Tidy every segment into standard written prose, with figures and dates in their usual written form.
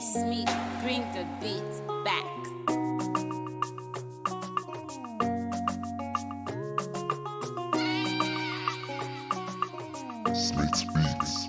Smith, bring the beat back. Smith's Beats.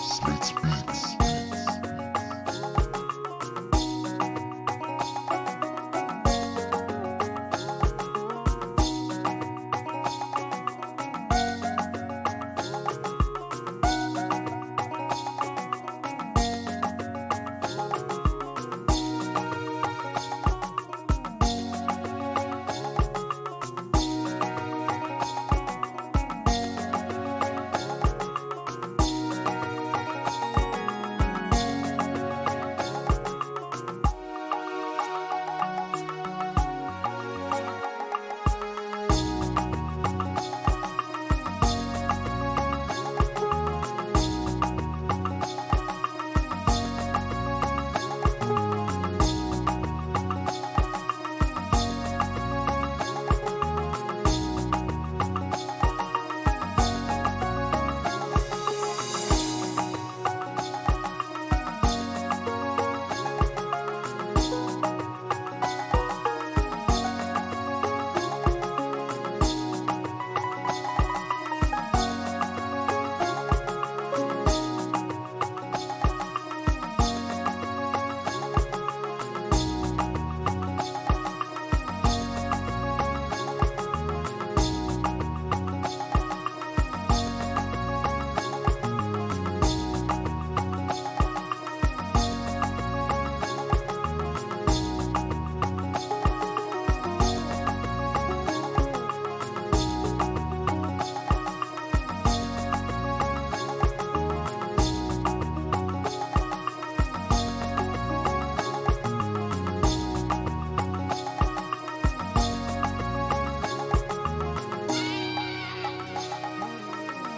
Smith's Beats.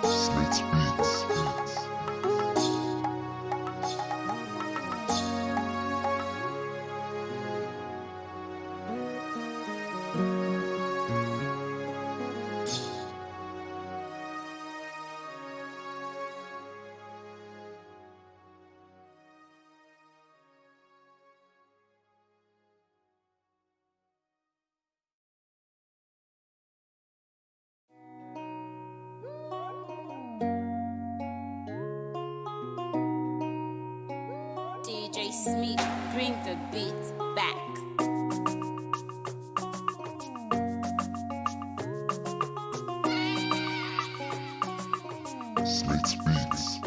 Smith's Beats. DJ Smith, bring the beat back. Smith's Beats.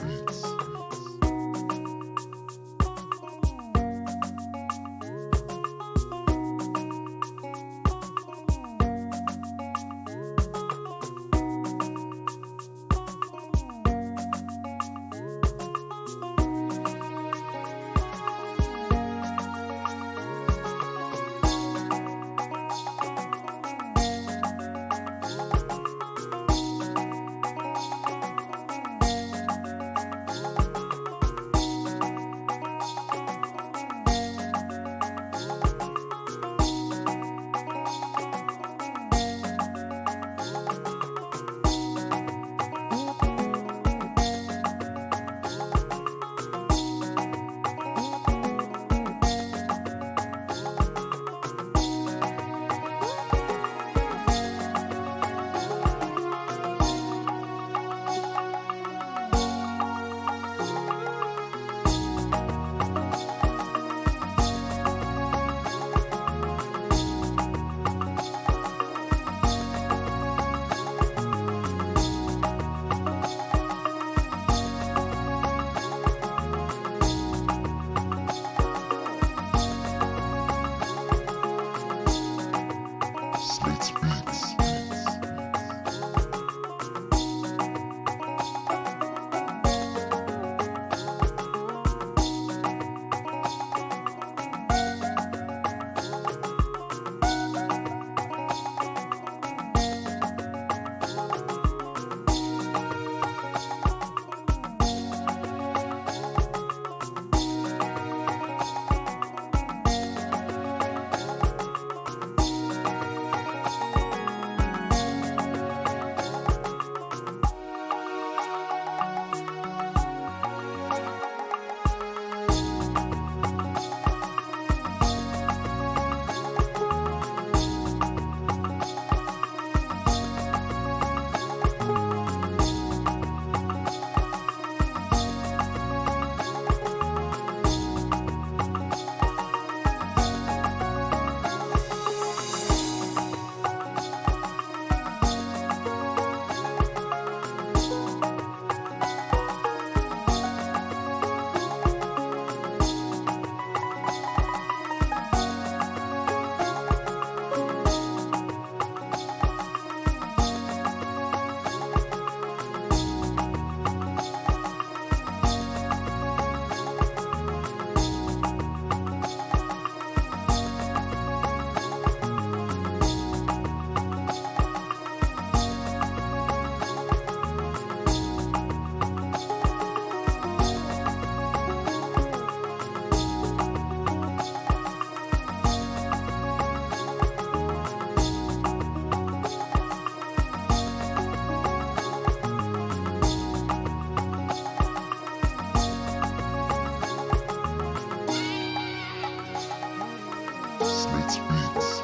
Slate Beats.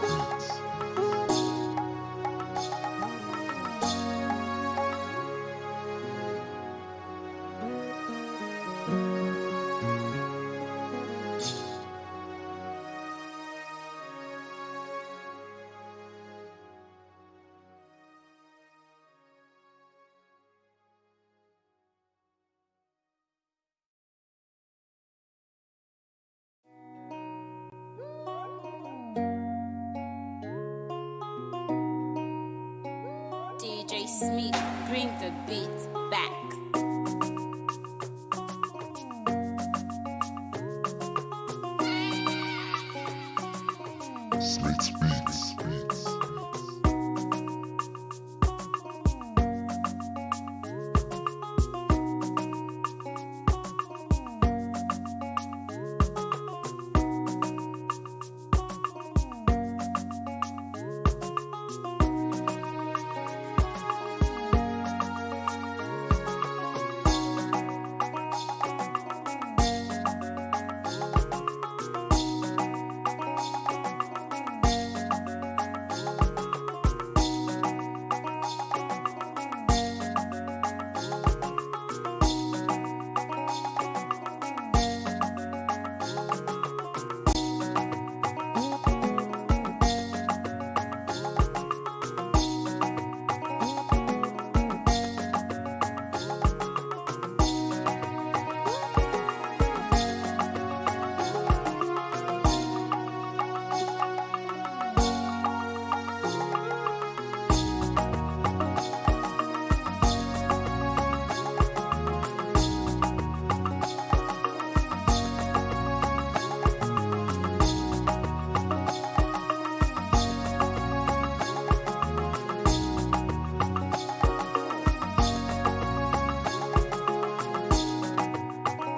DJ Smith, bring the beat back. Slate Beats.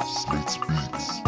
Slate Beats.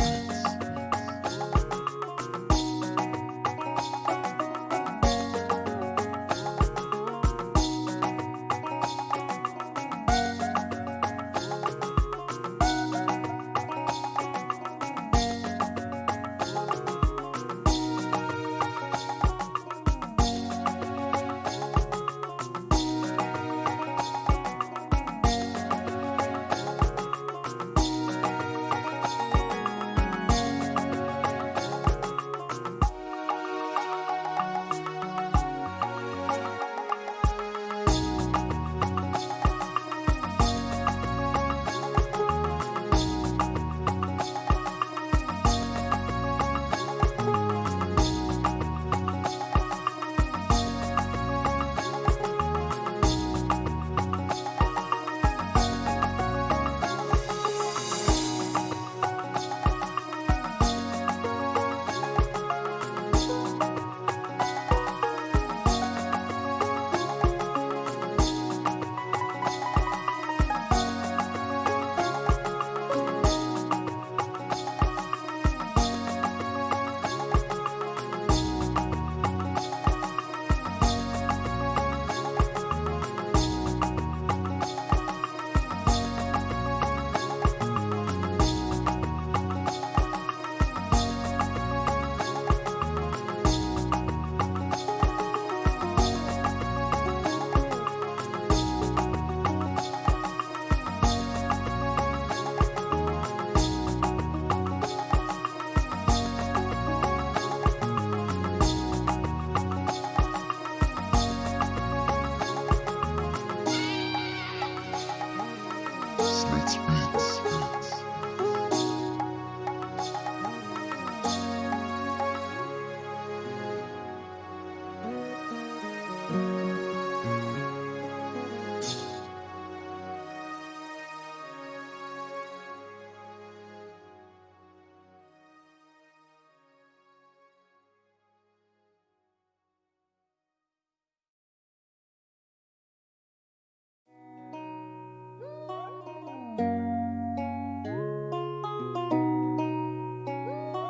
Slate Beats.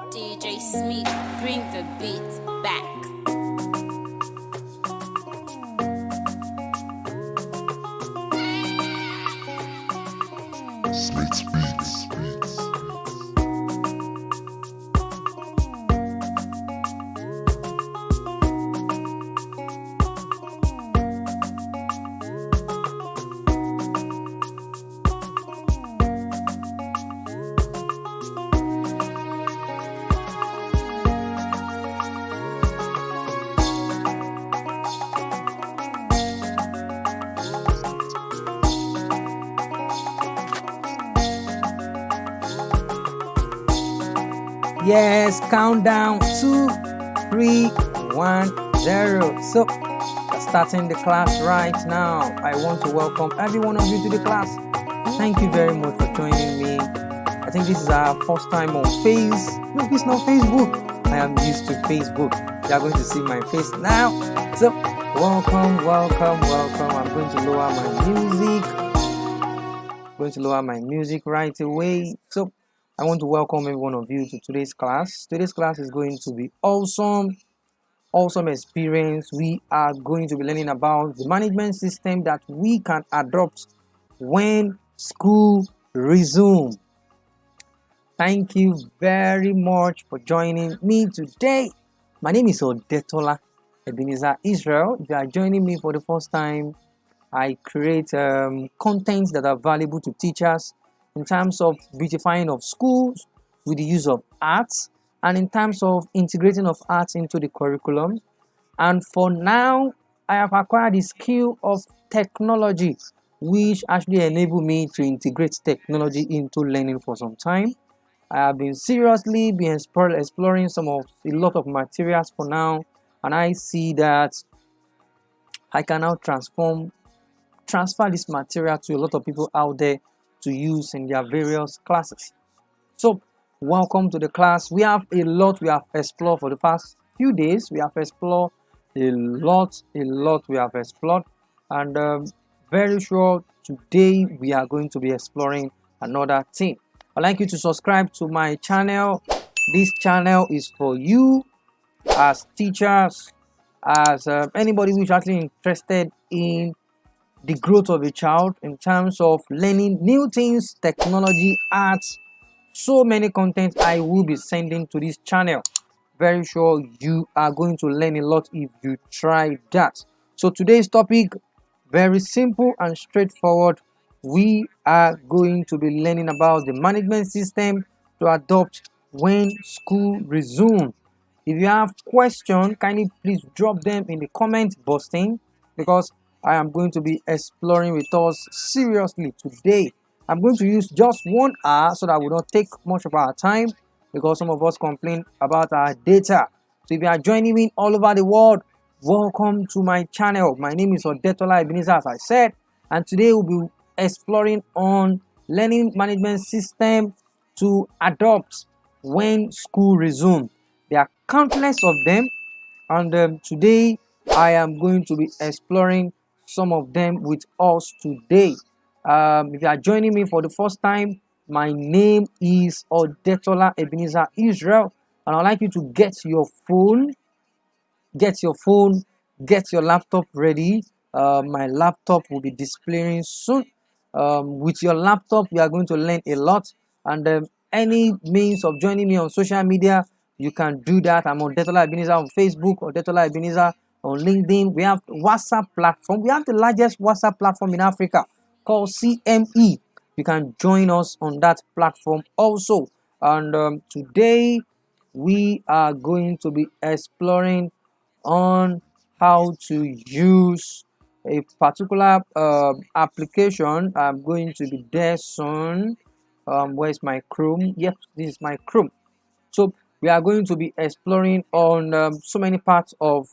DJ Smith, bring the beat back. Slate Beats. Yes, countdown 2, 3, 1, 0. So, we're starting the class right now. I want to welcome every one of you to the class. Thank you very much for joining me. I think this is our first time on No, it's not Facebook. I am used to Facebook. You are going to see my face now. So, welcome. I'm going to lower my music right away. So, I want to welcome every one of you to today's class. Today's class is going to be awesome experience. We are going to be learning about the management system that we can adopt when school resumes. Thank you very much for joining me today. My name is Odetola Ebenezer Israel. If you are joining me for the first time, I create contents that are valuable to teachers in terms of beautifying of schools with the use of arts and in terms of integrating of arts into the curriculum. And for now, I have acquired the skill of technology, which actually enable me to integrate technology into learning for some time. I have been seriously exploring a lot of materials for now, and I see that I can now transfer this material to a lot of people out there to use in their various classes. So, welcome to the class. We have a lot we have explored for the past few days. We have explored a lot we have explored, and very sure today we are going to be exploring another thing. I'd like you to subscribe to my channel. This channel is for you as teachers, as anybody who's actually interested in the growth of a child in terms of learning new things, technology, arts, so many content I will be sending to this channel. Very sure you are going to learn a lot if you try that. So today's topic, very simple and straightforward. We are going to be learning about the management system to adopt when school resumes. If you have questions, kindly please drop them in the comment boxing, because I am going to be exploring with us seriously today. I'm going to use just 1 hour so that we don't take much of our time, because some of us complain about our data. So if you are joining me all over the world, welcome to my channel. My name is Odetola Ebenezer, as I said, and today we'll be exploring on learning management system to adopt when school resumes. There are countless of them, and today I am going to be exploring some of them with us today. If you are joining me for the first time, my name is Odetola Ebenezer Israel, and I'd like you to get your phone, get your laptop ready. My laptop will be displaying soon. With your laptop, you are going to learn a lot, and any means of joining me on social media, you can do that. I'm on Odetola Ebenezer on Facebook, Odetola Ebenezer on LinkedIn. We have WhatsApp platform. We have the largest WhatsApp platform in Africa called CME. You can join us on that platform also. And today we are going to be exploring on how to use a particular application. I'm going to be there soon. Where's my Chrome? Yep, this is my Chrome. So we are going to be exploring on so many parts of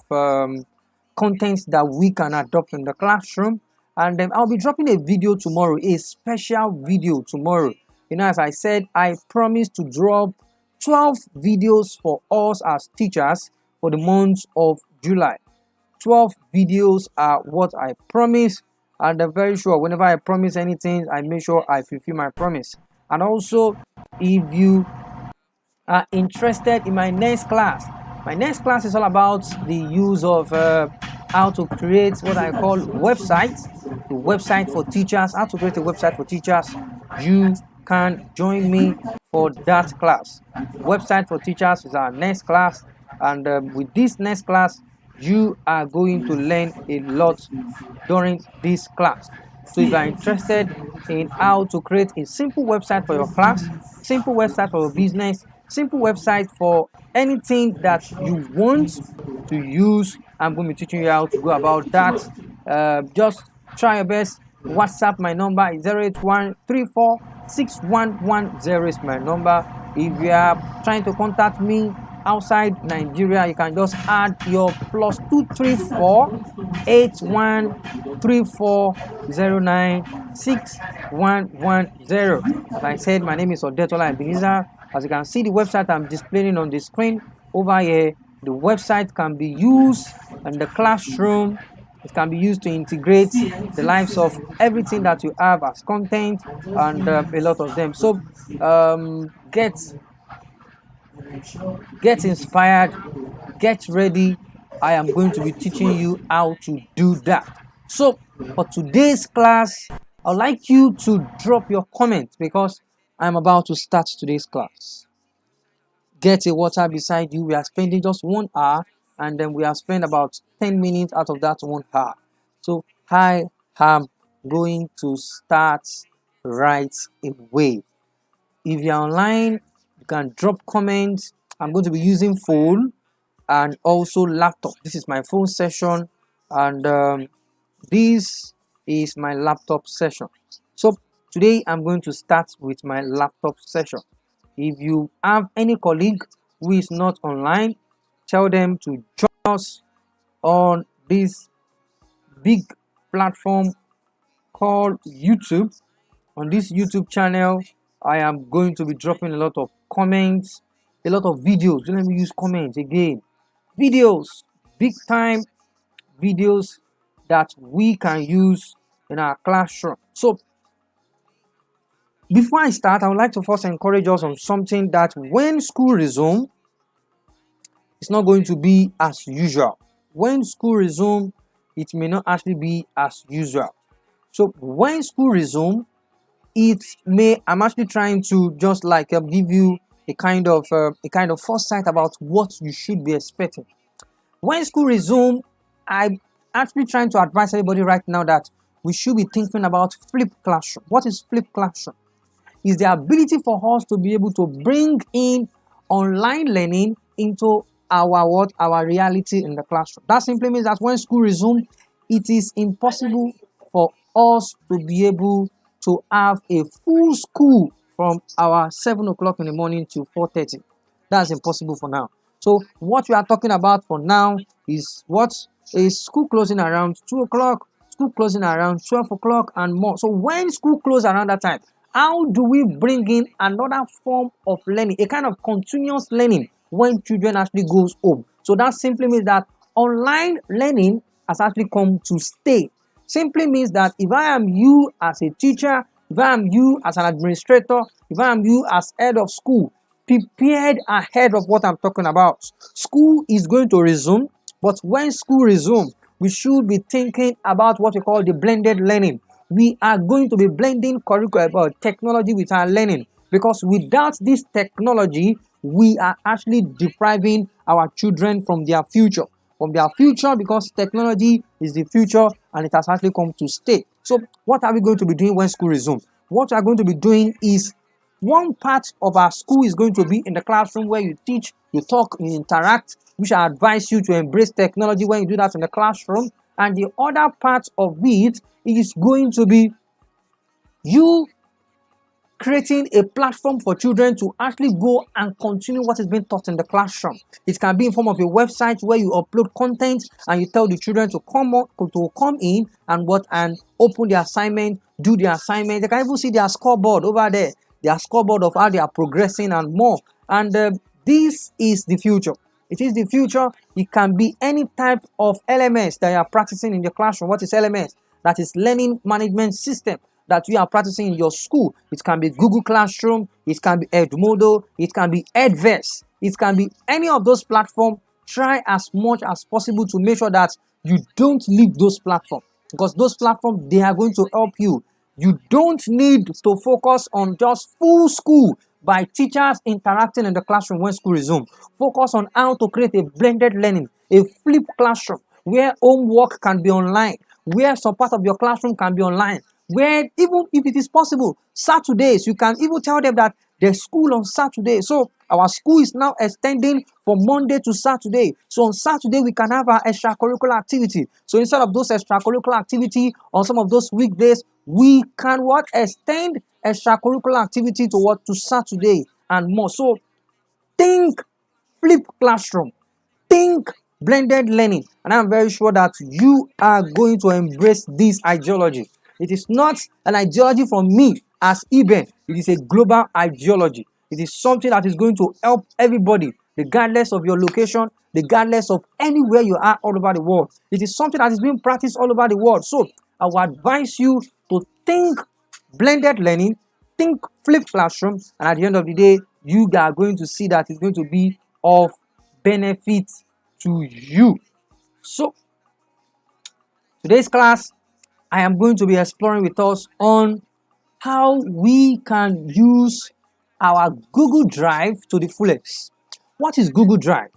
contents that we can adopt in the classroom, and I'll be dropping a video tomorrow, a special video tomorrow. As I said, I promised to drop 12 videos for us as teachers for the month of July. 12 videos are what I promise, and I'm very sure whenever I promise anything, I make sure I fulfill my promise. And also, if you are interested in my next class is all about the use of how to create what I call websites, the website for teachers, how to create a website for teachers. You can join me for that class. Website for teachers is our next class, and with this next class, you are going to learn a lot during this class. So if you are interested in how to create a simple website for your class, simple website for your business, simple website for anything that you want to use, I'm going to be teaching you how to go about that. Just try your best. WhatsApp my number is 081346110 is my number. If you are trying to contact me outside Nigeria, you can just add your +234 8134096110. As I said, my name is Odetola Ebenezer. As you can see, the website I'm displaying on the screen over here, the website can be used in the classroom. It can be used to integrate the lives of everything that you have as content and a lot of them. So get inspired, get ready. I am going to be teaching you how to do that. So for today's class, I'd like you to drop your comment because I'm about to start today's class. Get a water beside you. We are spending just 1 hour, and then we have spent about 10 minutes out of that 1 hour. So I am going to start right away. If you're online, you can drop comments. I'm going to be using phone and also laptop. This is my phone session, and this is my laptop session. So today I'm going to start with my laptop session. If you have any colleague who is not online, tell them to join us on this big platform called YouTube. On this YouTube channel, I am going to be dropping a lot of comments, a lot of videos. Let me use comments again. Videos, big time videos that we can use in our classroom. So before I start, I would like to first encourage us on something that when school resumes, it's not going to be as usual. When school resumes, it may not actually be as usual. So when school resumes, I'm actually trying to just like give you a kind of foresight about what you should be expecting. When school resumes, I'm actually trying to advise everybody right now that we should be thinking about flipped classroom. What is flipped classroom? Is the ability for us to be able to bring in online learning into our reality in the classroom. That simply means that when school resumes, it is impossible for us to be able to have a full school from our 7 o'clock in the morning to 4:30. That's impossible for now. So what we are talking about for now is what is school closing around 2 o'clock, school closing around 12 o'clock and more. So when school closes around that time, how do we bring in another form of learning, a kind of continuous learning when children actually goes home? So that simply means that online learning has actually come to stay. Simply means that if I am you as a teacher, if I am you as an administrator, if I am you as head of school, prepared ahead of what I'm talking about. School is going to resume, but when school resumes, we should be thinking about what we call the blended learning. We are going to be blending curriculum technology with our learning, because without this technology, we are actually depriving our children from their future. Because technology is the future and it has actually come to stay. So what are we going to be doing when school resumes? What we are going to be doing is one part of our school is going to be in the classroom where you teach, you talk, you interact, which I advise you to embrace technology when you do that in the classroom. And the other part of it is going to be you creating a platform for children to actually go and continue what is being taught in the classroom. It can be in form of a website where you upload content and you tell the children to come in and open the assignment, do the assignment. They can even see their scoreboard over there, their scoreboard of how they are progressing and more. And this is the future. It is the future. It can be any type of LMS that you are practicing in your classroom. What is LMS? That is learning management system that you are practicing in your school. It can be Google Classroom, it can be Edmodo, it can be Edverse, it can be any of those platforms. Try as much as possible to make sure that you don't leave those platforms, because those platforms, they are going to help you. You don't need to focus on just full school by teachers interacting in the classroom when school resumes. Focus on how to create a blended learning, a flipped classroom where homework can be online, where some part of your classroom can be online, where even if it is possible, Saturdays, you can even tell them that there's school on Saturday. So our school is now extending from Monday to Saturday. So on Saturday, we can have our extracurricular activity. So instead of those extracurricular activity on some of those weekdays, we can extend extracurricular activity to Saturday. and more. So think flip classroom, think blended learning, and I'm very sure that you are going to embrace this ideology. It is not an ideology from me as EBEN, it is a global ideology. It is something that is going to help everybody, regardless of your location, regardless of anywhere you are all over the world. It is something that is being practiced all over the world. So I will advise you to think blended learning, think flip classroom, and at the end of the day, you are going to see that it's going to be of benefit to you. So today's class, I am going to be exploring with us on how we can use our Google Drive to the fullest. What is Google Drive?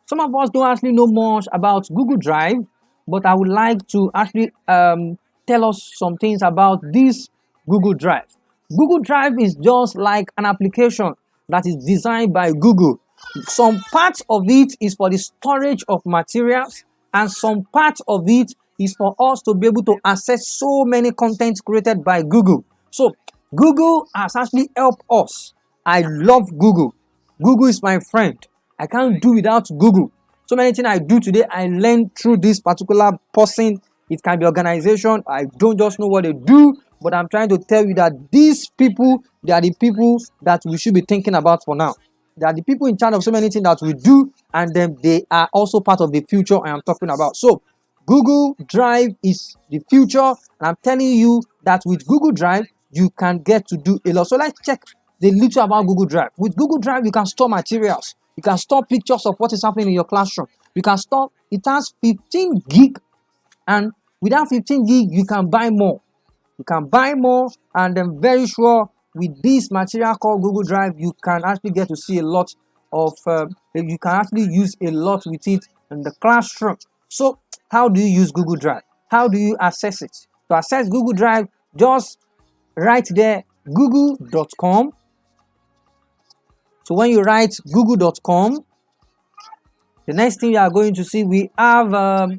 Some of us don't actually know much about Google Drive, but I would like to actually tell us some things about this Google Drive. Google Drive is just like an application that is designed by Google. Some part of it is for the storage of materials, and some part of it is for us to be able to access so many contents created by Google. So Google has actually helped us. I love Google. Google is my friend. I can't do without Google. So many things I do today, I learn through this particular person. It can be organization. I don't just know what they do, but I'm trying to tell you that these people, they are the people that we should be thinking about for now. They are the people in charge of so many things that we do, and then they are also part of the future I am talking about. So Google Drive is the future, and I'm telling you that with Google Drive, you can get to do a lot. So let's check the little about Google Drive. With Google Drive, you can store materials. You can store pictures of what is happening in your classroom. You can store, it has 15 gig, and with that 15 gig, you can buy more. You can buy more, and I'm very sure with this material called Google Drive, you can actually get to see a lot of, you can actually use a lot with it in the classroom. So how do you use Google Drive? How do you access it? To access Google Drive, just write there google.com. So when you write google.com, the next thing you are going to see, we have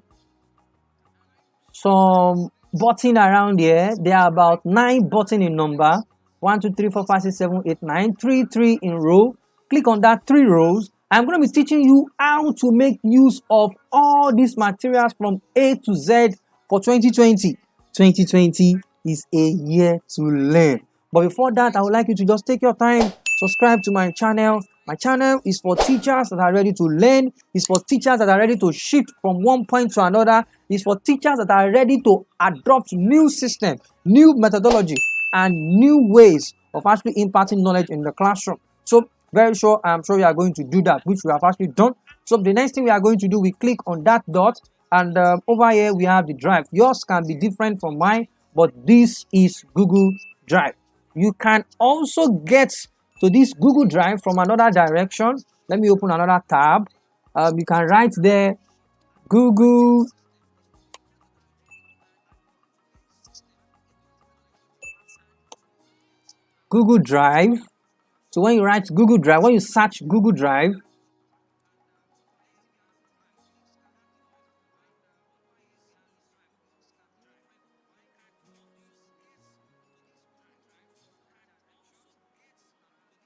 some button around here. There are about 9 buttons in number. 1, 2, 3, 4, 5, 6, 7, 8, 9. 3 in row. Click on that 3 rows. I'm going to be teaching you how to make use of all these materials from A to Z for 2020. 2020 is a year to learn. But before that, I would like you to just take your time, subscribe to my channel. My channel is for teachers that are ready to learn. It's for teachers that are ready to shift from one point to another. It's for teachers that are ready to adopt new system, new methodology, and new ways of actually imparting knowledge in the classroom. So very sure, I'm sure you are going to do that, which we have actually done. So the next thing we are going to do, we click on that dot, and over here we have the drive. Yours can be different from mine, but this is Google Drive. You can also get to this Google Drive from another direction. Let me open another tab. You can write there Google Drive. So when you write Google Drive, when you search Google Drive,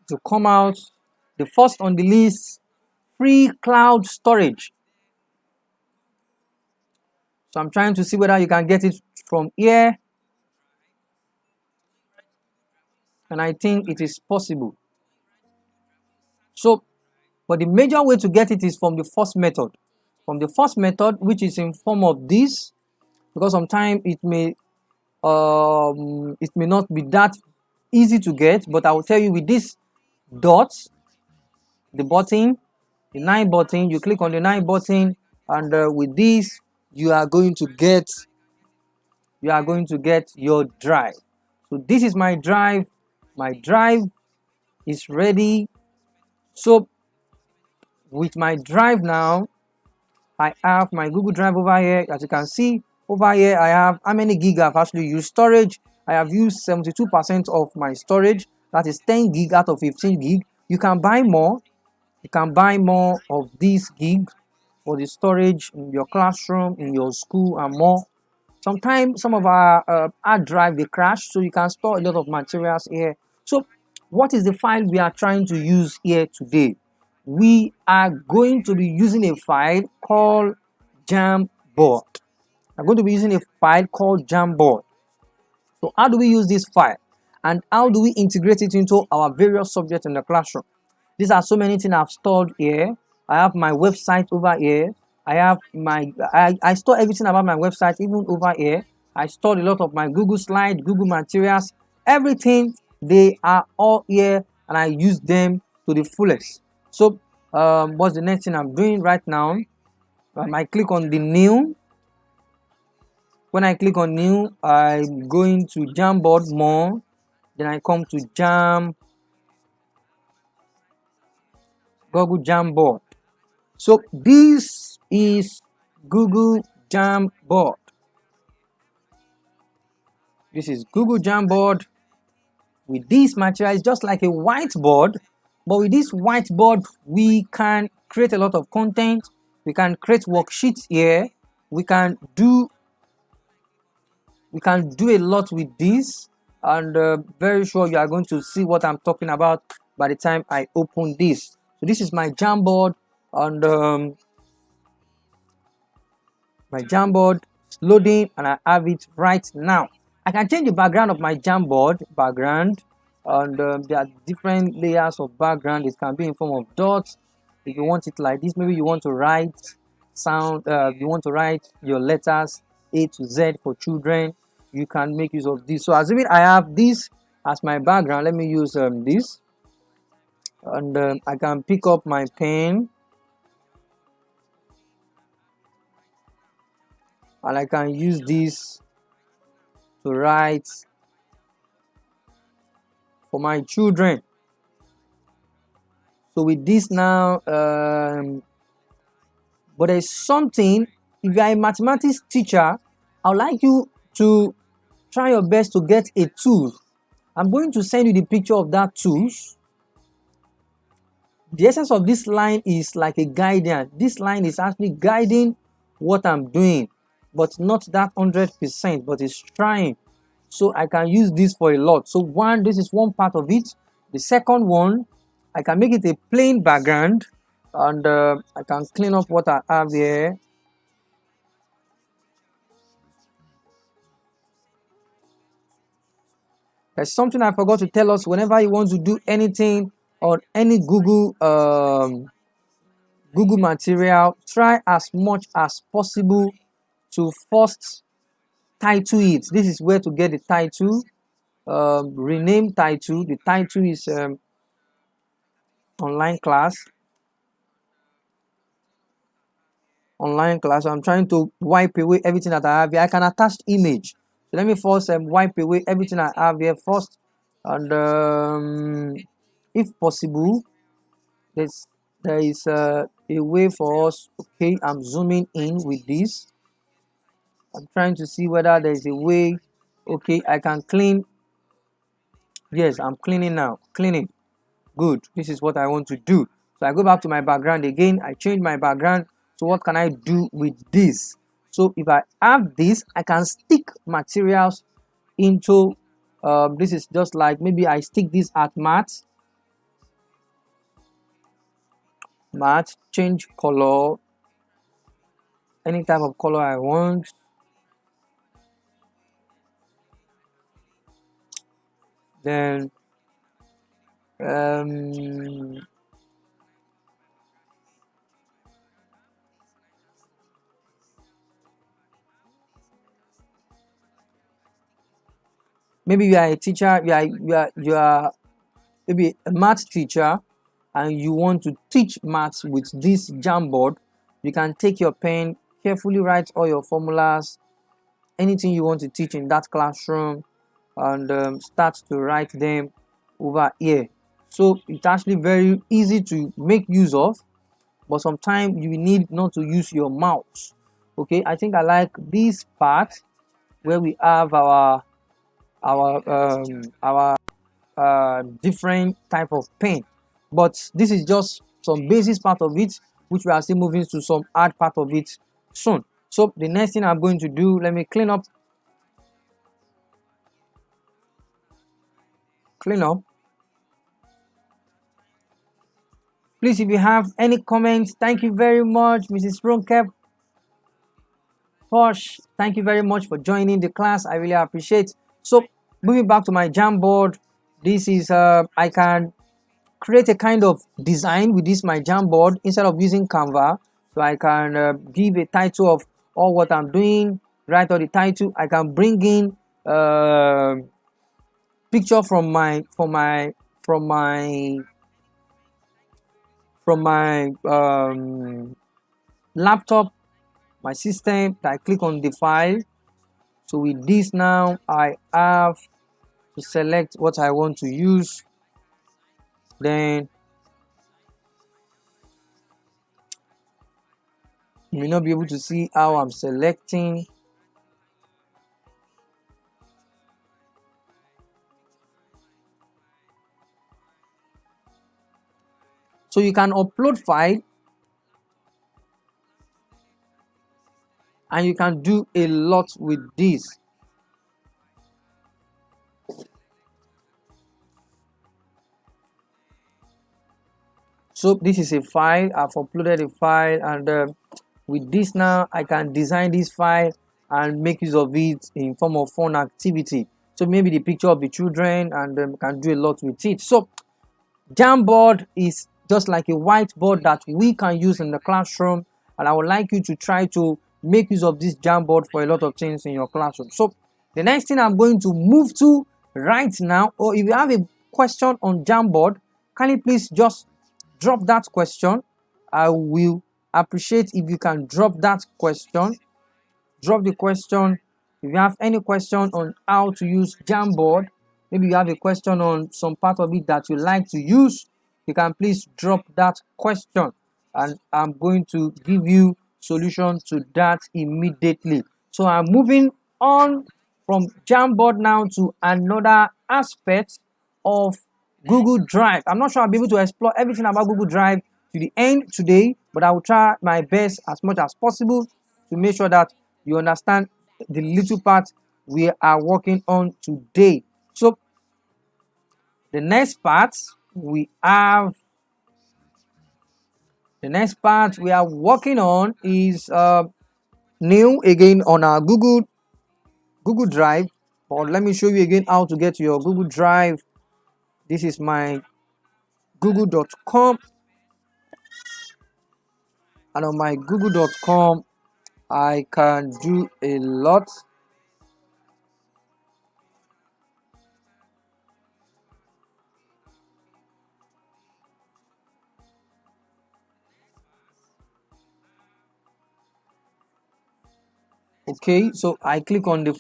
to come out, the first on the list, free cloud storage. So I'm trying to see whether you can get it from here, and I think it is possible. So, but the major way to get it is from the first method. From the first method, which is in form of this, because sometimes it may not be that easy to get, but I will tell you with this dots, the button, the 9 button, you click on the 9 button, and with this you are going to get your drive. So this is my drive. My drive is ready. So with my drive now, I have my Google Drive over here. As you can see over here, I have how many gig I've actually used storage. I have used 72% of my storage. That is 10 gig out of 15 gig. You can buy more. You can buy more of these gig for the storage in your classroom, in your school, and more. Sometimes some of our hard drive they crash, so you can store a lot of materials here. So what is the file we are trying to use here today? We are going to be using a file called Jamboard. I'm going to be using a file called Jamboard. So how do we use this file? And how do we integrate it into our various subjects in the classroom? These are so many things I've stored here. I have my website over here. I have I store everything about my website even over here. I stored a lot of my Google slides, Google materials, everything. They are all here and I use them to the fullest. So what's the next thing I'm doing right now? I click on the new. When I click on new, I'm going to Jamboard more. Then I come to Google Jamboard. So this is Google Jamboard. This is Google Jamboard. With this material, it's just like a whiteboard, but with this whiteboard, we can create a lot of content. We can create worksheets here. We can do a lot with this, and very sure you are going to see what I'm talking about by the time I open this. So this is my Jamboard, and my Jamboard is loading, and I have it right now. I can change the background of my Jamboard background, and there are different layers of background. It can be in form of dots. If you want it like this, maybe you want to write you want to write your letters A to Z for children. You can make use of this. So assuming I have this as my background, let me use this, and I can pick up my pen and I can use this to write for my children. So with this now, but there's something. If you are a mathematics teacher, I would like you to try your best to get a tool. I'm going to send you the picture of that tool. The essence of this line is like a guidance. This line is actually guiding what I'm doing, but not that 100%, but it's trying. So I can use this for a lot. So this is one part of it. The second one, I can make it a plain background, and I can clean up what I have here. There's something I forgot to tell us. Whenever you want to do anything on any Google material, try as much as possible to first title it. This is where to get the title. Rename title. The title is online class. Online class. So I'm trying to wipe away everything that I have here. I can attach image. So let me first wipe away everything I have here first, and if possible, there is a way for us. Okay, I'm zooming in with this. I'm trying to see whether there is a way. Okay, I can clean. Yes, I'm cleaning now. Cleaning. Good. This is what I want to do. So I go back to my background again. I change my background. So what can I do with this? So if I have this, I can stick materials into this is just like maybe I stick this at math, change color, any type of color I want. Then maybe you are a teacher, you are maybe a math teacher, and you want to teach maths with this Jamboard. You can take your pen, carefully write all your formulas, anything you want to teach in that classroom, and start to write them over here. So it's actually very easy to make use of, but sometimes you need not to use your mouse. Okay, I think I like this part where we have our different type of pen, but this is just some basic part of it, which we are still moving to some hard part of it soon. So the next thing I'm going to do, let me clean up. Please, if you have any comments, thank you very much. Mrs. Ronkep Posh, thank you very much for joining the class. I really appreciate. So moving back to my Jamboard, this is I can create a kind of design with this my Jamboard instead of using Canva. So I can give a title of all what I'm doing, write all the title. I can bring in picture from my laptop, my system. I click on the file. So with this now, I have to select what I want to use. Then you may not be able to see how I'm selecting. So you can upload file and you can do a lot with this. So this is a file. I've uploaded a file, and with this now I can design this file and make use of it in form of fun activity. So maybe the picture of the children, and can do a lot with it. So Jamboard is just like a whiteboard that we can use in the classroom, and I would like you to try to make use of this Jamboard for a lot of things in your classroom. So the next thing I'm going to move to right now, or if you have a question on Jamboard, can you please just drop that question? I will appreciate if you can drop that question. Drop the question. If you have any question on how to use Jamboard, maybe you have a question on some part of it that you like to use, you can please drop that question and I'm going to give you solution to that immediately. So I'm moving on from Jamboard now to another aspect of Google Drive. I'm not sure I'll be able to explore everything about Google Drive to the end today, but I will try my best as much as possible to make sure that you understand the little part we are working on today. So the next part we are working on is new again on our Google Drive. Or let me show you again how to get to your Google Drive. This is my google.com, and on my google.com I can do a lot. Okay, so I click on the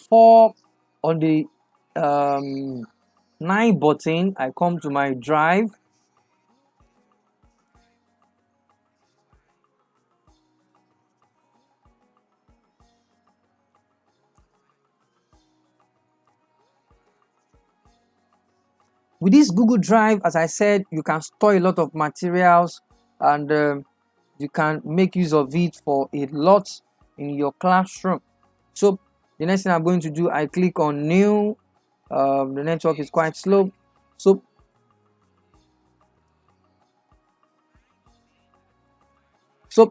9 button. I come to my drive. With this Google Drive, as I said, you can store a lot of materials, and you can make use of it for a lot in your classroom. So the next thing I'm going to do, I click on new. The network is quite slow. So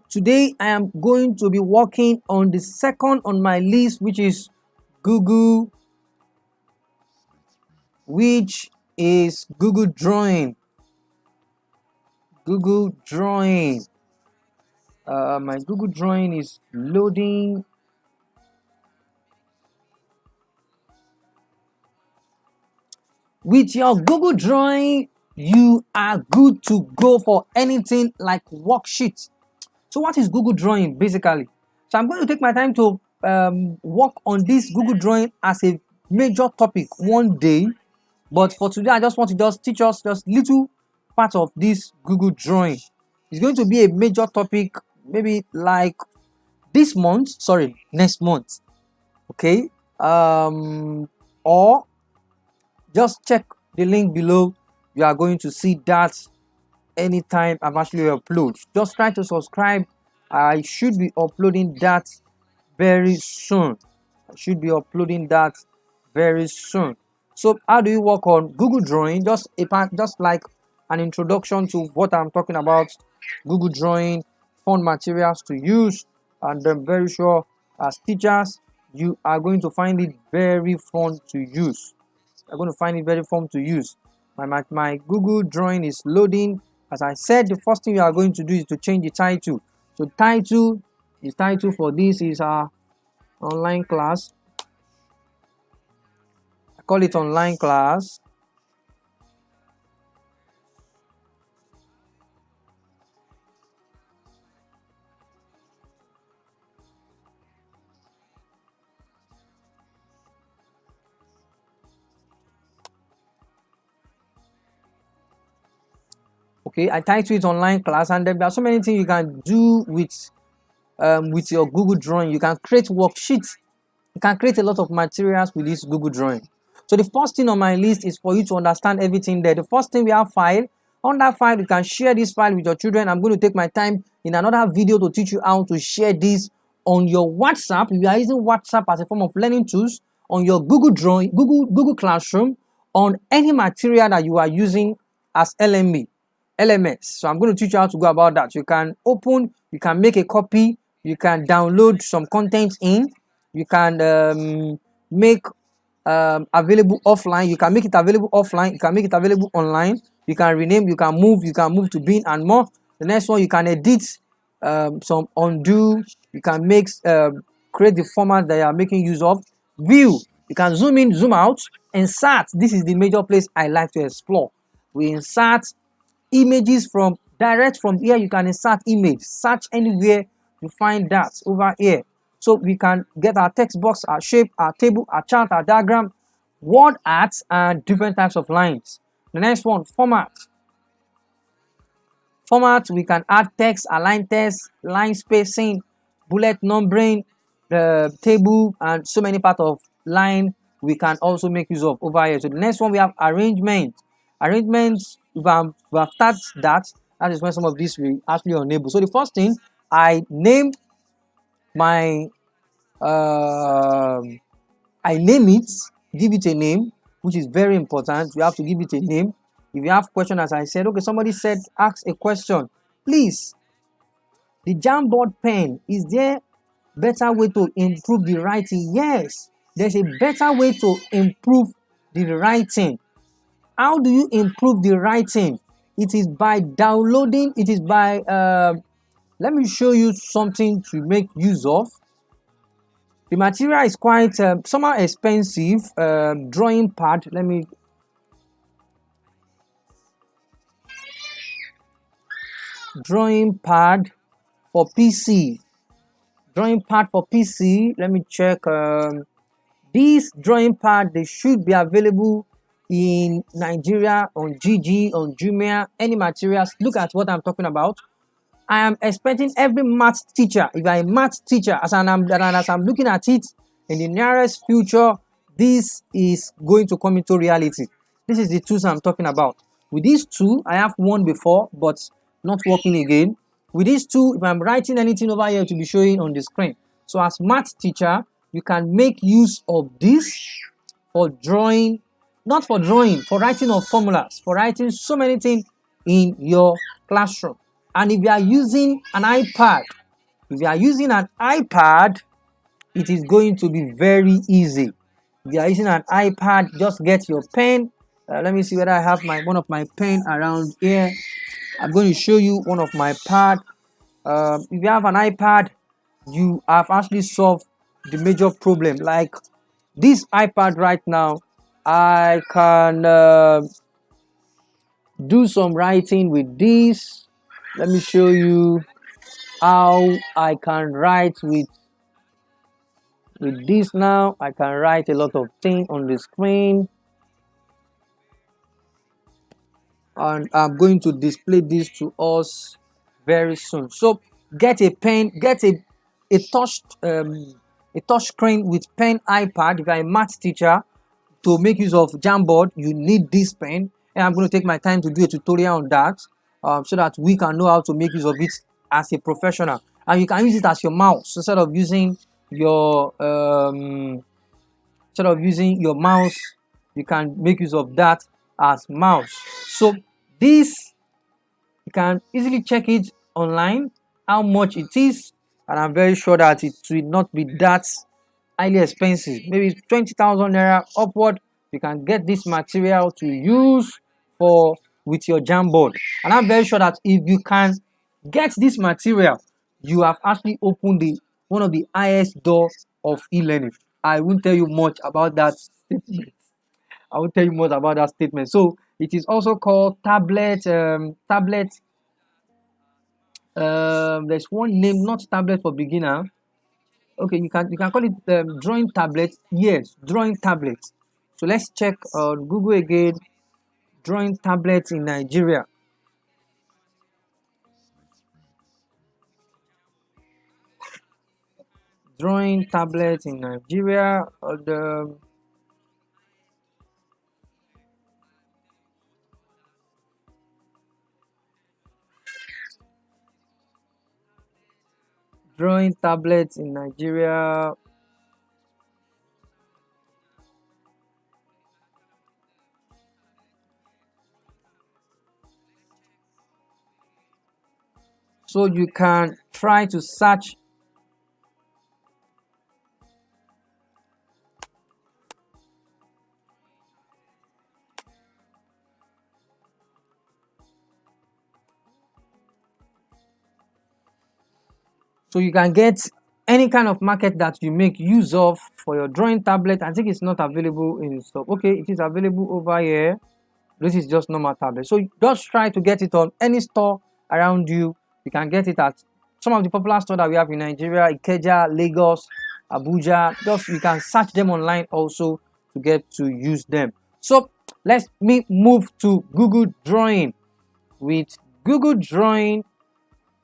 today I am going to be working on the second on my list, which is Google Drawing. Google Drawing. My Google Drawing is loading. With your Google Drawing, you are good to go for anything like worksheets. So what is Google Drawing basically? So I'm going to take my time to work on this Google Drawing as a major topic one day. But for today, I just want to just teach us just little part of this Google Drawing. It's going to be a major topic, maybe like next month. Okay. Or just check the link below. You are going to see that anytime I'm actually upload. Just try to subscribe. I should be uploading that very soon. So how do you work on Google Drawing? Just like an introduction to what I'm talking about, Google Drawing, fun materials to use, and I'm very sure as teachers you are going to find it very fun to use. You're going to find it very fun to use. My Google Drawing is loading. As I said, the first thing you are going to do is to change the title. So the title for this is our online class. I call it online class. Okay, I title it online class, and there are so many things you can do with your Google Drawing. You can create worksheets. You can create a lot of materials with this Google Drawing. So the first thing on my list is for you to understand everything there. The first thing, we have file. On that file, you can share this file with your children. I'm going to take my time in another video to teach you how to share this on your WhatsApp. If you are using WhatsApp as a form of learning tools, on your Google Drawing, Google Classroom, on any material that you are using as LMS. So I'm going to teach you how to go about that. You can open, you can make a copy, you can download some content in, you can make available offline, you can make it available offline, you can make it available online, you can rename, you can move to bin and more. The next one, you can edit, some undo, you can make create the format that you are making use of. View, you can zoom in, zoom out. Insert, this is the major place I like to explore. We insert images from direct from here. You can insert image, search anywhere, you find that over here. So we can get our text box, our shape, our table, our chart, our diagram, word arts, and different types of lines. The next one, format. We can add text, align text, line spacing, bullet numbering, the table, and so many parts of line we can also make use of over here. So the next one, we have arrangement. Arrangements, we have started that. That is when some of this will actually enable. So the first thing, I name my I name it, give it a name, which is very important. You have to give it a name. If you have question, as I said, okay, somebody said, ask a question. Please, the Jamboard pen, is there better way to improve the writing? Yes, there's a better way to improve the writing. How do you improve the writing? It is by downloading, it is by, let me show you something to make use of. The material is quite somehow expensive. Drawing pad, drawing pad for PC. Drawing pad for PC, let me check. This drawing pad, they should be available in Nigeria on GG, on Jumia, any materials. Look at what I'm talking about. I am expecting every math teacher, if you are a math teacher, as I'm looking at it, in the nearest future, this is going to come into reality. This is the tools I'm talking about. With these two, I have one before, but not working again. With these two, if I'm writing anything over here, to be showing on the screen. So as math teacher, you can make use of this for drawing, not for drawing, for writing of formulas, for writing so many things in your classroom. And if you are using an iPad, it is going to be very easy. If you are using an iPad, just get your pen. Let me see whether I have one of my pen around here. I'm going to show you one of my pad. If you have an iPad, you have actually solved the major problem. Like this iPad right now, I can do some writing with this. Let me show you how I can write with this now. I can write a lot of things on the screen. And I'm going to display this to us very soon. So get a pen, get a touch screen with pen iPad. If you're a math teacher, to make use of Jamboard, you need this pen. And I'm going to take my time to do a tutorial on that. So that we can know how to make use of it as a professional, and you can use it as your mouse instead of using your mouse. You can make use of that as mouse. So This, you can easily check it online how much it is, and I'm very sure that it will not be that highly expensive. Maybe 20,000 naira upward. You can get this material to use for with your Jamboard, and I'm very sure that if you can get this material, you have actually opened the one of the highest door of e-learning. I won't tell you much about that statement. I will tell you more about that statement. So it is also called tablet. There's one name, not tablet for beginner. Okay, you can call it drawing tablet. Yes, drawing tablet. So let's check on Google again. Drawing tablets in Nigeria. Drawing tablets in Nigeria. Drawing tablets in Nigeria. So you can try to search. So you can get any kind of market that you make use of for your drawing tablet. I think it's not available in stock. Okay, it is available over here. This is just normal tablet. So just try to get it on any store around you. You can get it at some of the popular stores that we have in Nigeria, Ikeja, Lagos, Abuja. Just you can search them online also to get to use them. So let's move to Google Drawing. With Google Drawing,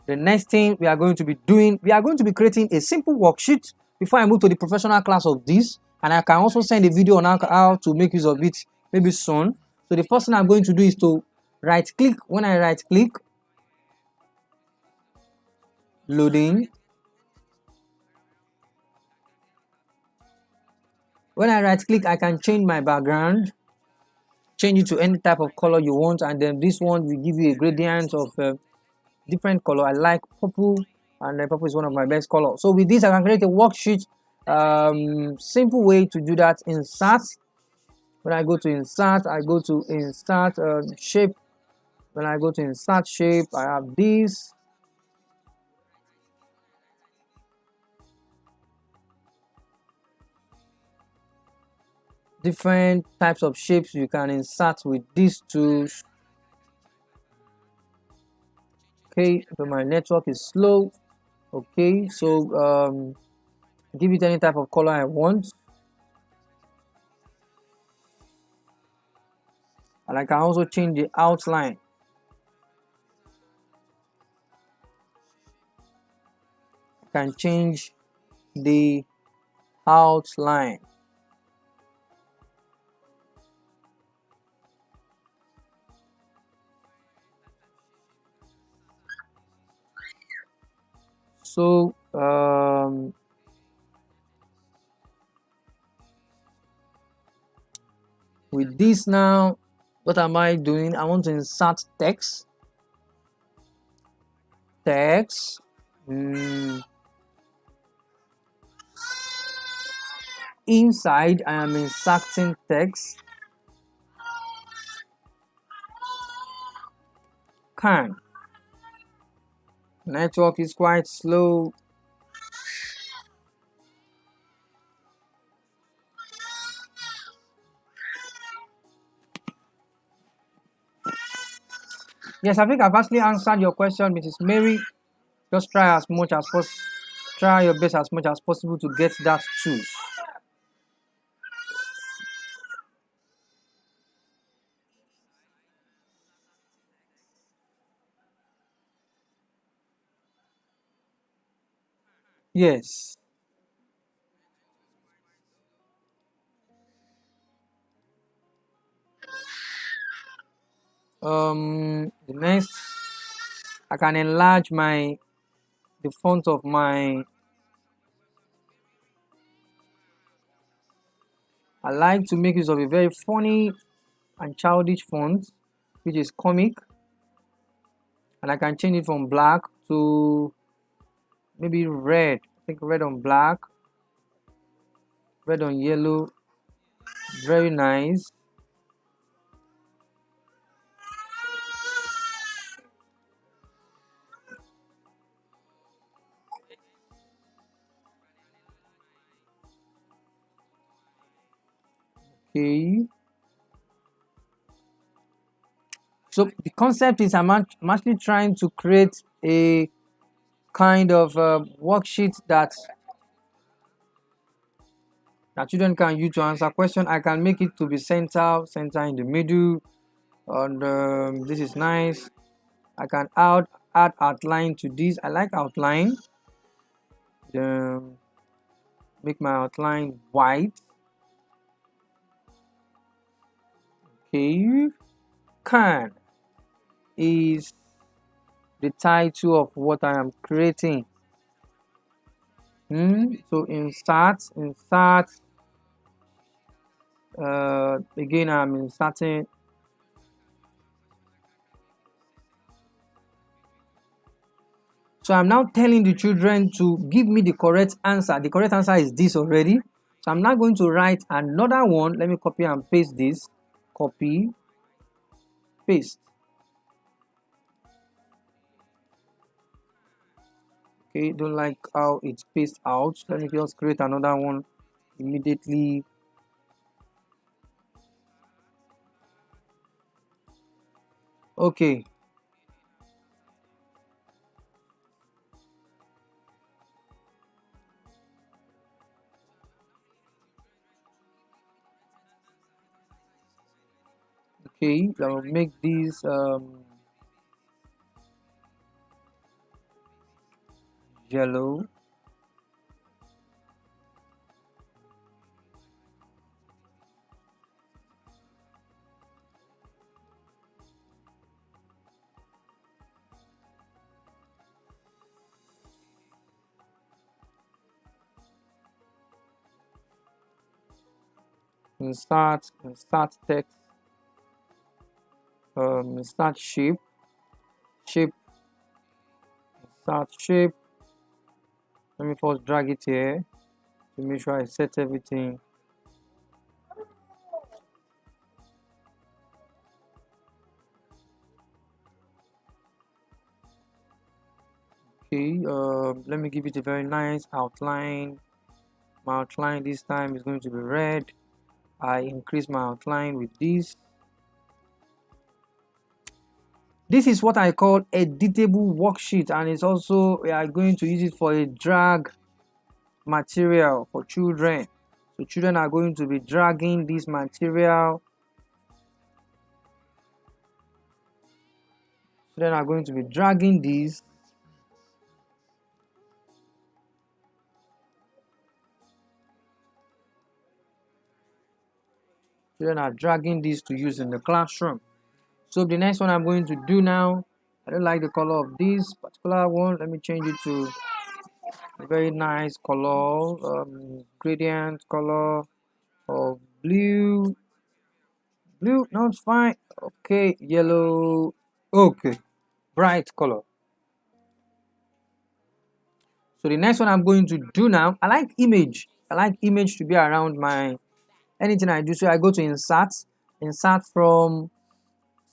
the next thing we are going to be doing, we are going to be creating a simple worksheet before I move to the professional class of this. And I can also send a video on how to make use of it maybe soon. So the first thing I'm going to do is to right click. When I right click, loading. When I right click, I can change my background, change it to any type of color you want, and then this one will give you a gradient of different color. I like purple, and purple is one of my best colors. So with this, I can create a worksheet. Simple way to do that: insert. When I go to insert, I go to insert shape. When I go to insert shape, I have this. Different types of shapes you can insert with these tools. Okay, but my network is slow. Okay, so give it any type of color I want, and I can also change the outline. I can change the outline. So with this now, what am I doing? I want to insert text. Inside, I am inserting text. Network is quite slow. Yes, I think I've actually answered your question, Mrs. Mary. Just try as much as possible. Try your best as much as possible to get that too. Yes. The next, I can enlarge the font of my. I like to make use of a very funny and childish font. which is comic, and I can change it from black to maybe red. I think red on black, red on yellow. Very nice. Okay, so the concept is I'm actually trying to create a kind of worksheet that children can use to answer question. I can make it to be center in the middle, and this is nice. I can add outline to this. I like outline. Make my outline white. Okay, can is the title of what I am creating. So insert, again I'm inserting. So I'm now telling the children to give me the correct answer. The correct answer is this already. So I'm now going to write another one. Let me copy and paste this. Copy, paste. Okay, don't like how it's spaced out. Let me just create another one immediately. Okay. Okay, I'll make this yellow. Insert text, insert shape, insert shape. Let me first drag it here to make sure I set everything. Okay, let me give it a very nice outline. My outline this time is going to be red. I increase my outline with this. This is what I call editable worksheet, and it's also we are going to use it for a drag material for children. So children are going to be dragging this material. Children are going to be dragging this. Children are dragging this to use in the classroom. So the next one I'm going to do now, I don't like the color of this particular one. Let me change it to a very nice color, gradient color of blue. Blue, no, it's fine. Okay, yellow. Okay, bright color. So the next one I'm going to do now, I like image. I like image to be around my anything I do. So I go to insert from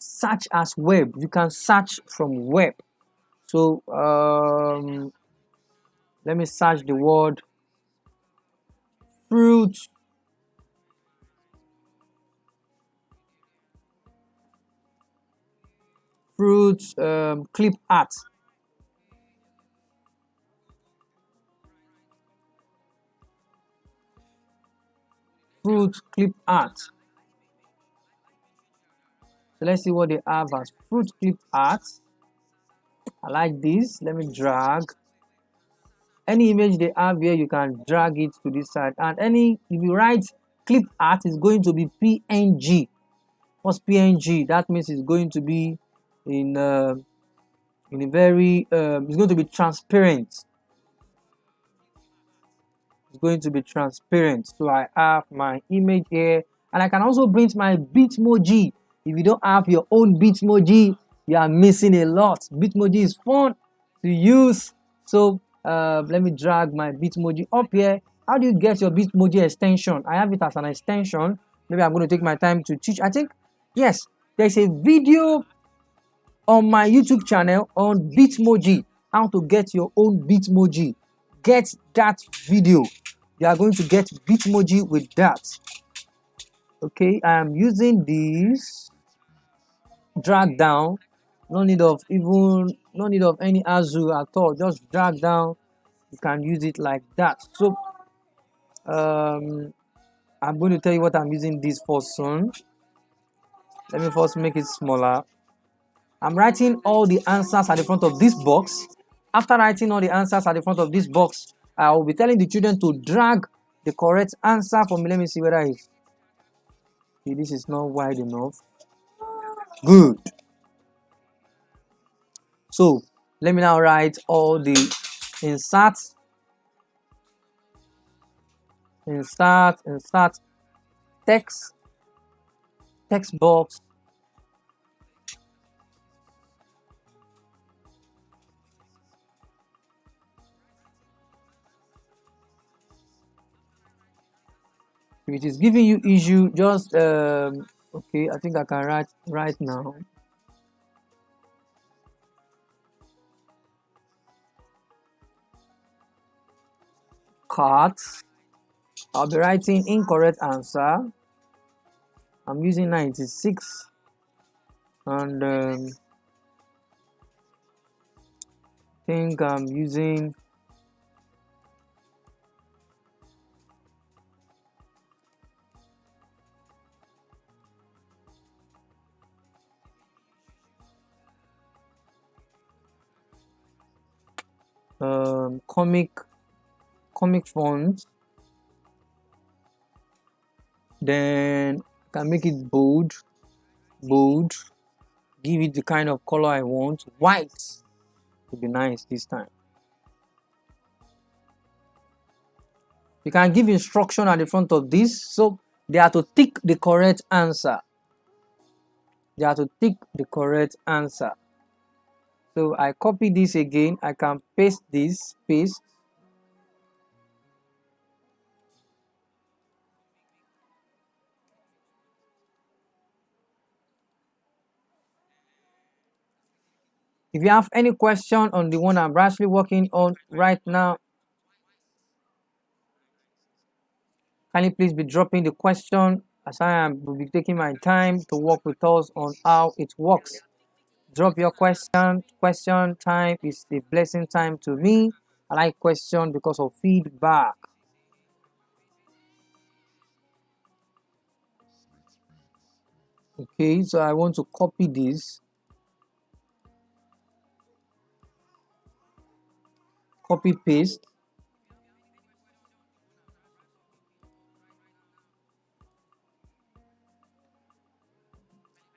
search as web. You can search from web. So let me search the word fruit. Clip art. Fruit clip art. So let's see what they have as fruit clip art. I like this. Let me drag. Any image they have here, you can drag it to this side. And if you write clip art, is going to be PNG. What's PNG? That means it's going to be in a very it's going to be transparent. It's going to be transparent. So I have my image here, and I can also print my Bitmoji. If you don't have your own Bitmoji, you are missing a lot. Bitmoji is fun to use. So let me drag my Bitmoji up here. How do you get your Bitmoji extension? I have it as an extension. Maybe I'm going to take my time to teach. I think, yes, there's a video on my YouTube channel on Bitmoji, how to get your own Bitmoji. Get that video. You are going to get Bitmoji with that. Okay, I am using this drag down. No need of any Azu at all. Just drag down. You can use it like that. So I'm going to tell you what I'm using this for soon. Let me first make it smaller. I'm writing all the answers at the front of this box. After writing all the answers at the front of this box, I will be telling the children to drag the correct answer for me. Let me see whether it's... Okay, this is not wide enough. Good. So let me now write all the insert text box, if it is giving you issue, just okay, I think I can write right now. Cut. I'll be writing incorrect answer. I'm using 96 and I think I'm using comic font. Then I can make it bold, give it the kind of color I want. White would be nice this time. You can give instruction at the front of this, so they have to tick the correct answer. So I copy this again. I can paste this, paste. If you have any question on the one I'm actually working on right now, can you please be dropping the question, as I will be taking my time to work with us on how it works. Drop your question. Question time is a blessing time to me. I like question because of feedback. Okay, so I want to copy this. Copy paste.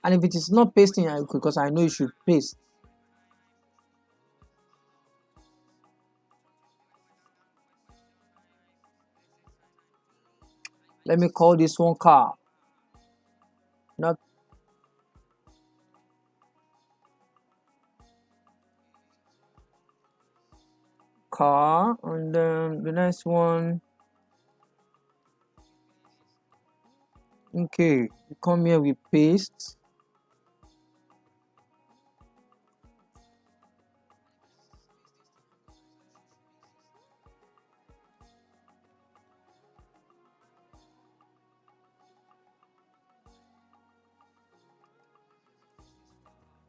And if it is not pasting, because I know you should paste. Let me call this one car. Not car. And then the next one. Okay, come here, we paste.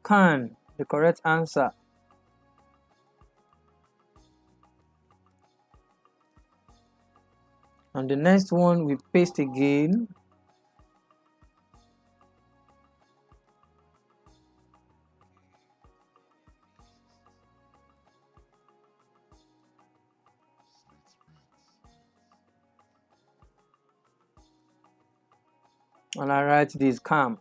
Can, the correct answer. And the next one we paste again. And I write this calm.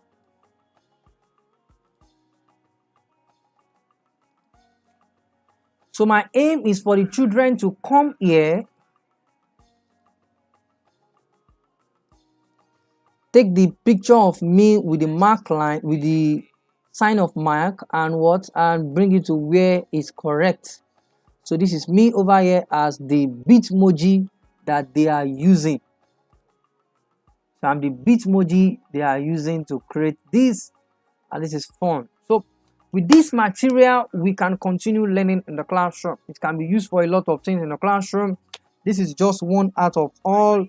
So my aim is for the children to come here take the picture of me with the mark line, with the sign of mark, and what, and bring it to where it's correct. So this is me over here as the Bitmoji that they are using. So I'm the Bitmoji they are using to create this, and this is fun. So with this material, we can continue learning in the classroom. It can be used for a lot of things in the classroom. This is just one out of all.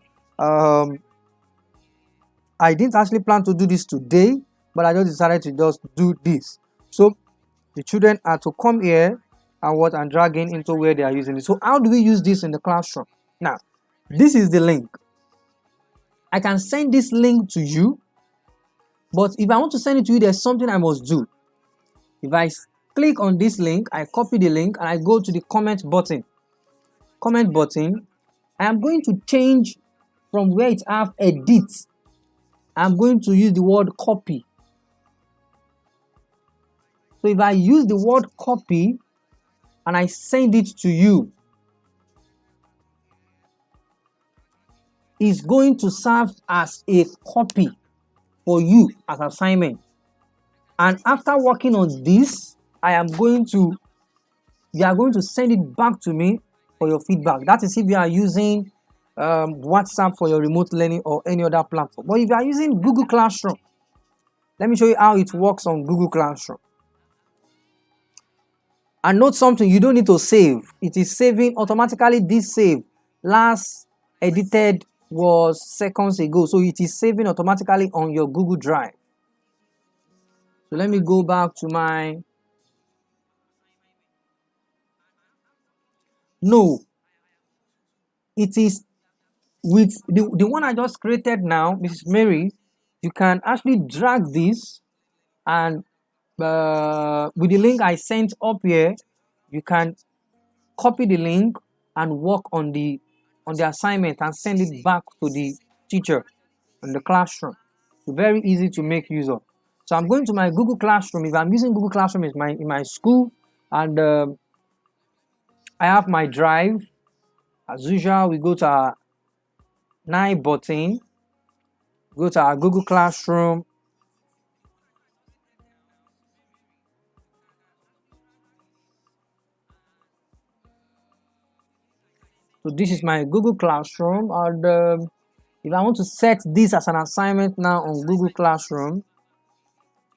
I didn't actually plan to do this today, but I just decided to just do this. So the children are to come here and what, and drag in into where they are using it. So how do we use this in the classroom? Now, this is the link. I can send this link to you, but if I want to send it to you, there's something I must do. If I click on this link, I copy the link and I go to the comment button. Comment button, I am going to change from where it have edit. I'm going to use the word copy. So if I use the word copy and I send it to you, it's going to serve as a copy for you as assignment. And after working on this, you are going to send it back to me for your feedback. That is if you are using WhatsApp for your remote learning or any other platform. But if you are using Google Classroom, let me show you how it works on Google Classroom. And note something, you don't need to save. It is saving automatically. This save last edited was seconds ago, so it is saving automatically on your Google Drive. So let me go back to my it is with the one I just created now, Mrs. Mary. You can actually drag this, and with the link I sent up here, you can copy the link and work on the assignment and send it back to the teacher in the classroom. It's very easy to make use of. So I'm going to my Google Classroom. If I'm using Google Classroom in my school, and I have my drive. As usual, we go to our 9 button, go to our Google Classroom. So this is my Google Classroom, and if I want to set this as an assignment now on Google Classroom,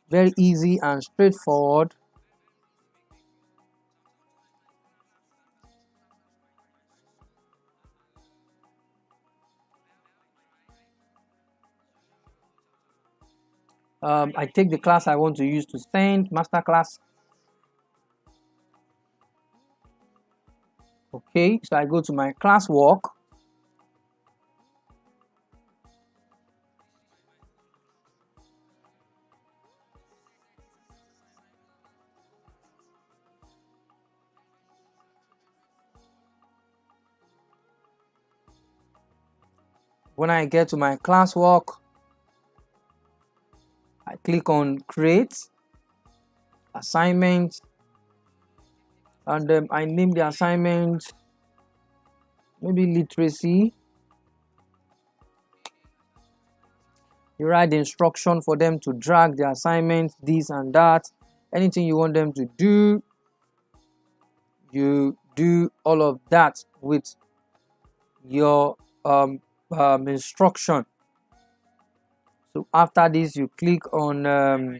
very easy and straightforward. I take the class I want to use to send, master class. Okay, so I go to my classwork. When I get to my classwork, I click on create assignment, and I name the assignment maybe literacy. You write the instruction for them to drag the assignment, this and that, anything you want them to do, you do all of that with your instruction. So after this, you click on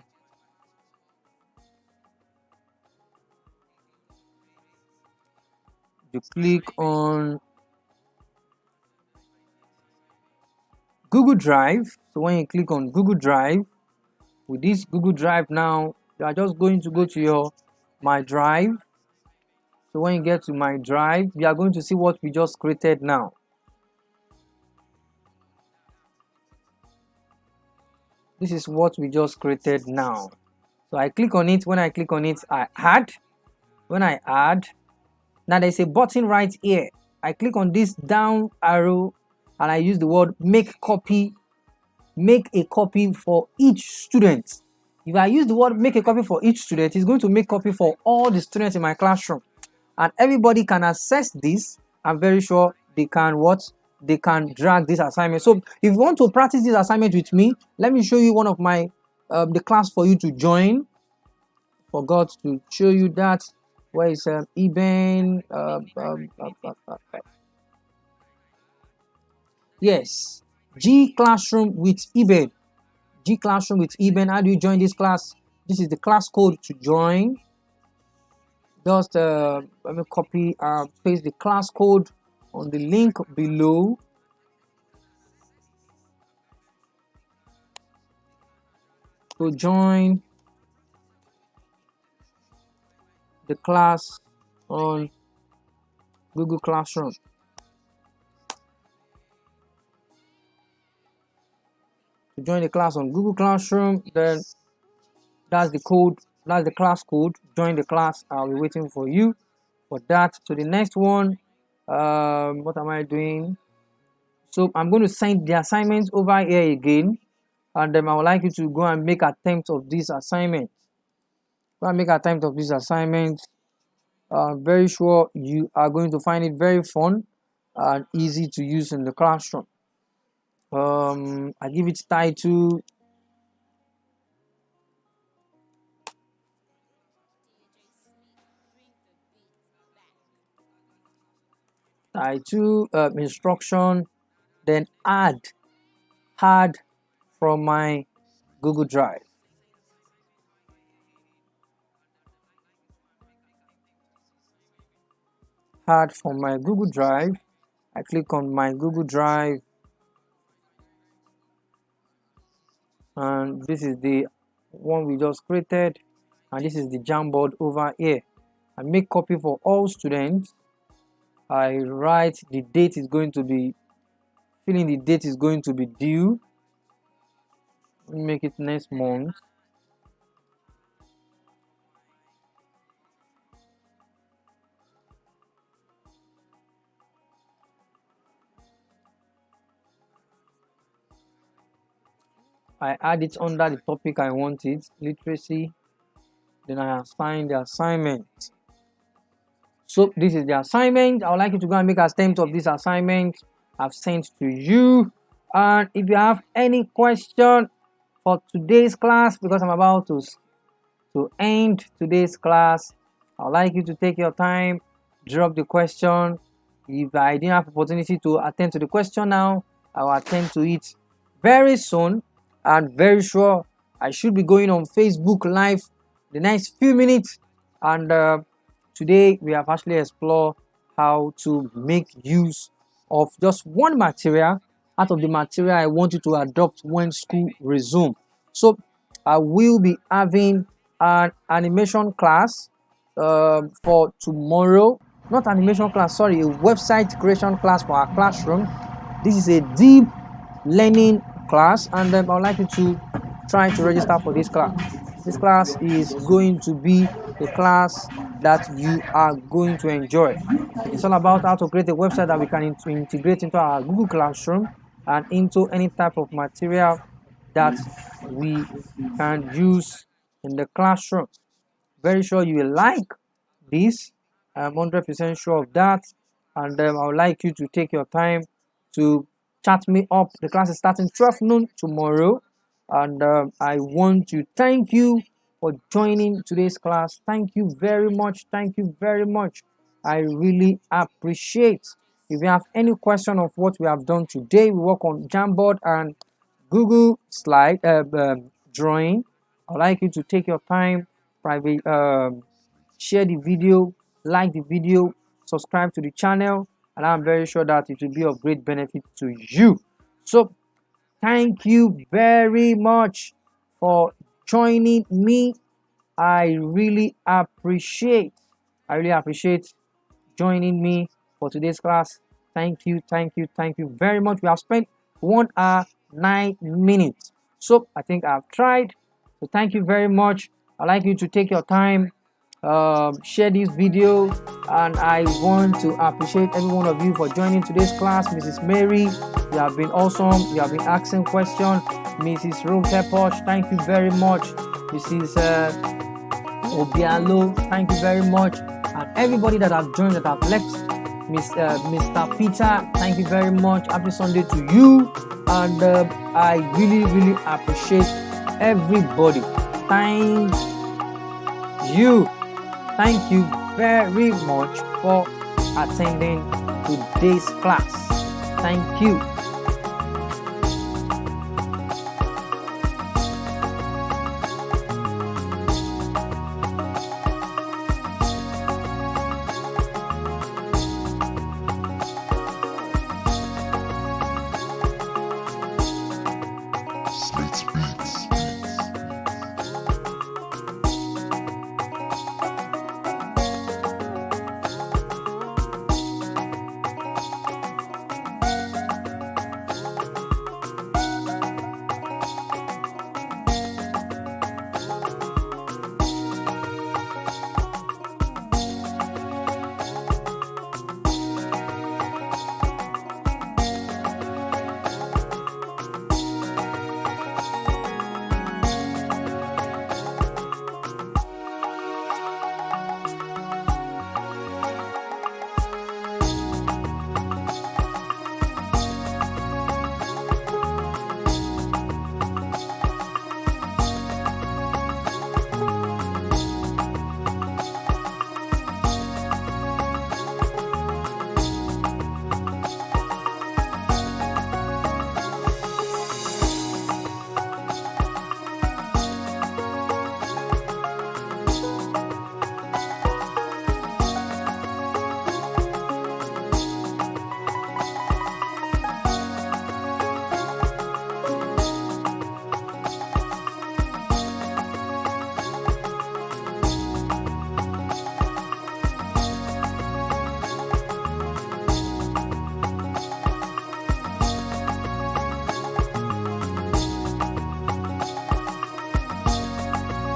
Google Drive. So when you click on Google Drive, with this Google Drive now, you are just going to go to your My Drive. So when you get to My Drive, you are going to see what we just created now. This is what we just created now. So I click on it. When I click on it, I add. When I add, now there's a button right here. I click on this down arrow and I use the word make copy. Make a copy for each student. If I use the word make a copy for each student, it's going to make copy for all the students in my classroom. And everybody can access this. I'm very sure they can they can drag this assignment. So if you want to practice this assignment with me, let me show you one of my the class for you to join. Forgot to show you that. Where is EBEN? Yes, G Classroom with EBEN. G Classroom with EBEN. How do you join this class? This is the class code to join. Just let me copy and paste the class code on the link below. To join the class on Google Classroom. To join the class on Google Classroom, then that's the code, that's the class code. Join the class. I'll be waiting for you for that. So the next one, what am I doing? So I'm going to send the assignments over here again, and then I would like you to go and make attempt of this assignment. Go and make attempt of this assignment. I'm very sure you are going to find it very fun and easy to use in the classroom. I give it title instruction, then add from my Google Drive. Add from my Google Drive. I click on my Google Drive, and this is the one we just created, and this is the Jamboard over here. I make copy for all students. I write the date is going to be, filling the date is going to be due. Make it next month. I add it under the topic I wanted, literacy. Then I assign the assignment. So this is the assignment. I would like you to go and make a attempt of this assignment I've sent to you. And if you have any question for today's class, because I'm about to end today's class, I would like you to take your time, drop the question. If I didn't have opportunity to attend to the question now, I will attend to it very soon. And very sure I should be going on Facebook Live the next few minutes. And today we have actually explored how to make use of just one material out of the material I want you to adopt when school resumes. So I will be having an animation class for tomorrow. Not animation class, sorry, a website creation class for our classroom. This is a deep learning class, and I would like you to try to register for this class. This class is going to be a class that you are going to enjoy. It's all about how to create a website that we can integrate into our Google Classroom and into any type of material that we can use in the classroom. Very sure you will like this. I'm 100% sure of that, and I would like you to take your time to chat me up. The class is starting 12 noon tomorrow, and I want to thank you for joining today's class. Thank you very much. Thank you very much. I really appreciate. If you have any question of what we have done today, we work on Jamboard and Google slide drawing. I'd like you to take your time, private, share the video, like the video, subscribe to the channel, and I'm very sure that it will be of great benefit to you. So thank you very much for joining me. I really appreciate joining me for today's class. Thank you very much. We have spent 1 hour 9 minutes, so I think I've tried. So thank you very much. I'd like you to take your time, share this video, and I want to appreciate every one of you for joining today's class. Mrs. Mary, you have been awesome. You have been asking questions. Mrs. Rome Teposh, thank you very much. Mrs. Obialo, thank you very much. And everybody that have joined, that have left Mr. Peter, thank you very much. Happy Sunday to you, and I really appreciate everybody. Thank you very much for attending today's class. Thank you.